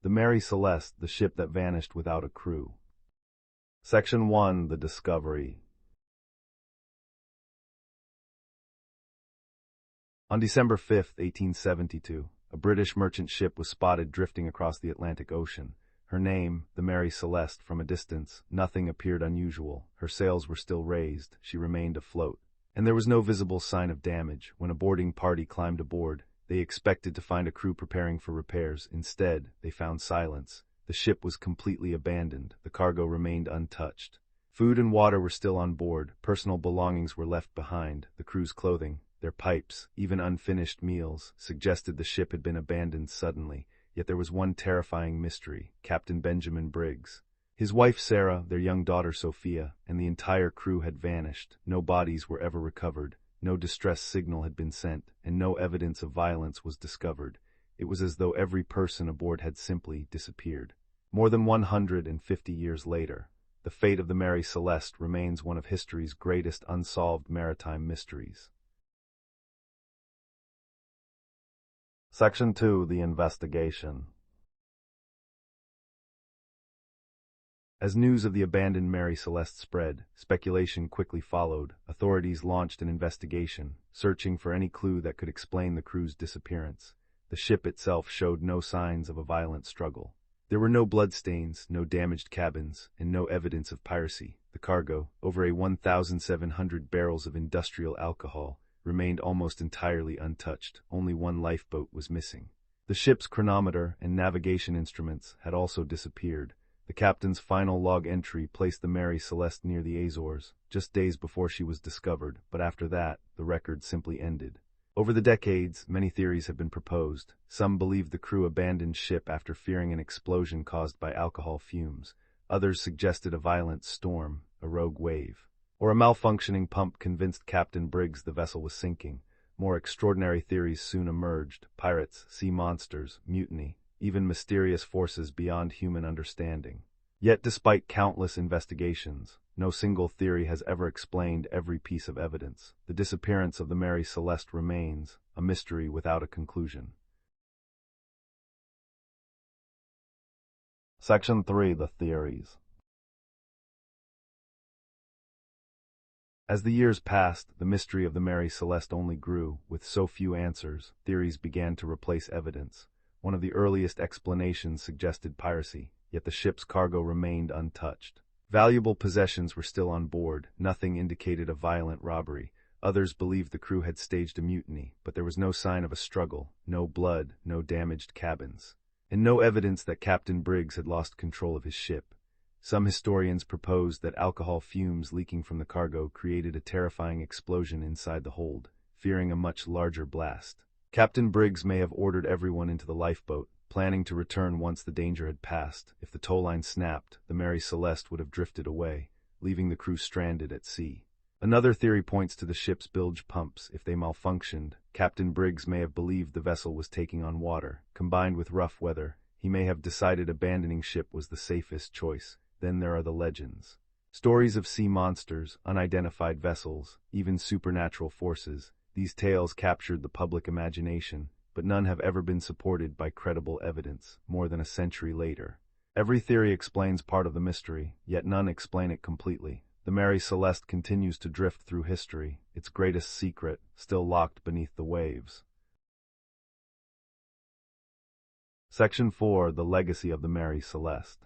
The Mary Celeste, the ship that vanished without a crew. Section 1. The Discovery. On December 5, 1872, a British merchant ship was spotted drifting across the Atlantic Ocean. Her name, the Mary Celeste. From a distance, nothing appeared unusual. Her sails were still raised, she remained afloat, and there was no visible sign of damage. When a boarding party climbed aboard, they expected to find a crew preparing for repairs. Instead, they found silence. The ship was completely abandoned. The cargo remained untouched. Food and water were still on board. Personal belongings were left behind. The crew's clothing, their pipes, even unfinished meals, suggested the ship had been abandoned suddenly. Yet there was one terrifying mystery: Captain Benjamin Briggs. His wife Sarah, their young daughter Sophia, and the entire crew had vanished. No bodies were ever recovered. No distress signal had been sent, and no evidence of violence was discovered. It was as though every person aboard had simply disappeared. More than 150 years later, the fate of the Mary Celeste remains one of history's greatest unsolved maritime mysteries. Section 2. The Investigation. As news of the abandoned Mary Celeste spread, speculation quickly followed. Authorities launched an investigation, searching for any clue that could explain the crew's disappearance. The ship itself showed no signs of a violent struggle. There were no bloodstains, no damaged cabins, and no evidence of piracy. The cargo, over 1,700 barrels of industrial alcohol, remained almost entirely untouched. Only one lifeboat was missing. The ship's chronometer and navigation instruments had also disappeared. The captain's final log entry placed the Mary Celeste near the Azores, just days before she was discovered, but after that, the record simply ended. Over the decades, many theories have been proposed. Some believe the crew abandoned ship after fearing an explosion caused by alcohol fumes. Others suggested a violent storm, a rogue wave, or a malfunctioning pump convinced Captain Briggs the vessel was sinking. More extraordinary theories soon emerged: pirates, sea monsters, mutiny, even mysterious forces beyond human understanding. Yet despite countless investigations, no single theory has ever explained every piece of evidence. The disappearance of the Mary Celeste remains a mystery without a conclusion. Section 3. The Theories. As the years passed, the mystery of the Mary Celeste only grew. With so few answers, theories began to replace evidence. One of the earliest explanations suggested piracy, yet the ship's cargo remained untouched. Valuable possessions were still on board. Nothing indicated a violent robbery. Others believed the crew had staged a mutiny, but there was no sign of a struggle, no blood, no damaged cabins, and no evidence that Captain Briggs had lost control of his ship. Some historians proposed that alcohol fumes leaking from the cargo created a terrifying explosion inside the hold, fearing a much larger blast. Captain Briggs may have ordered everyone into the lifeboat, planning to return once the danger had passed. If the towline snapped, the Mary Celeste would have drifted away, leaving the crew stranded at sea. Another theory points to the ship's bilge pumps. If they malfunctioned, Captain Briggs may have believed the vessel was taking on water. Combined with rough weather, he may have decided abandoning ship was the safest choice. Then there are the legends. Stories of sea monsters, unidentified vessels, even supernatural forces. These tales captured the public imagination, but none have ever been supported by credible evidence. More than a century later, every theory explains part of the mystery, yet none explain it completely. The Mary Celeste continues to drift through history, its greatest secret still locked beneath the waves. Section 4. The Legacy of the Mary Celeste.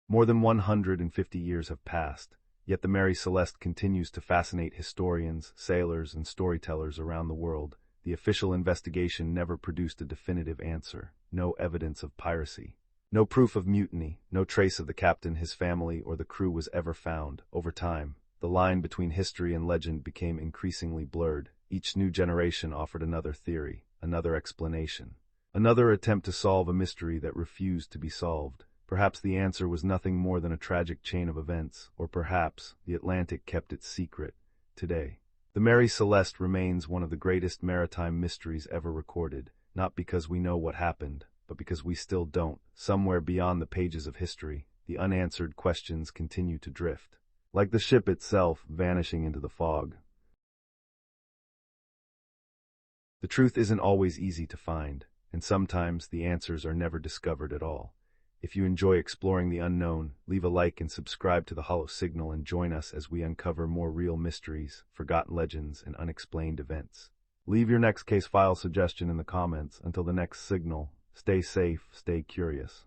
More than 150 years have passed, yet the Mary Celeste continues to fascinate historians, sailors, and storytellers around the world. The official investigation never produced a definitive answer. No evidence of piracy, no proof of mutiny, no trace of the captain, his family, or the crew was ever found. Over time, the line between history and legend became increasingly blurred. Each new generation offered another theory, another explanation, another attempt to solve a mystery that refused to be solved. Perhaps the answer was nothing more than a tragic chain of events, or perhaps the Atlantic kept its secret. Today, the Mary Celeste remains one of the greatest maritime mysteries ever recorded, not because we know what happened, but because we still don't. Somewhere beyond the pages of history, the unanswered questions continue to drift, like the ship itself vanishing into the fog. The truth isn't always easy to find, and sometimes the answers are never discovered at all. If you enjoy exploring the unknown, leave a like and subscribe to the Hollow Signal and join us as we uncover more real mysteries, forgotten legends, and unexplained events. Leave your next case file suggestion in the comments. Until the next signal, stay safe, stay curious.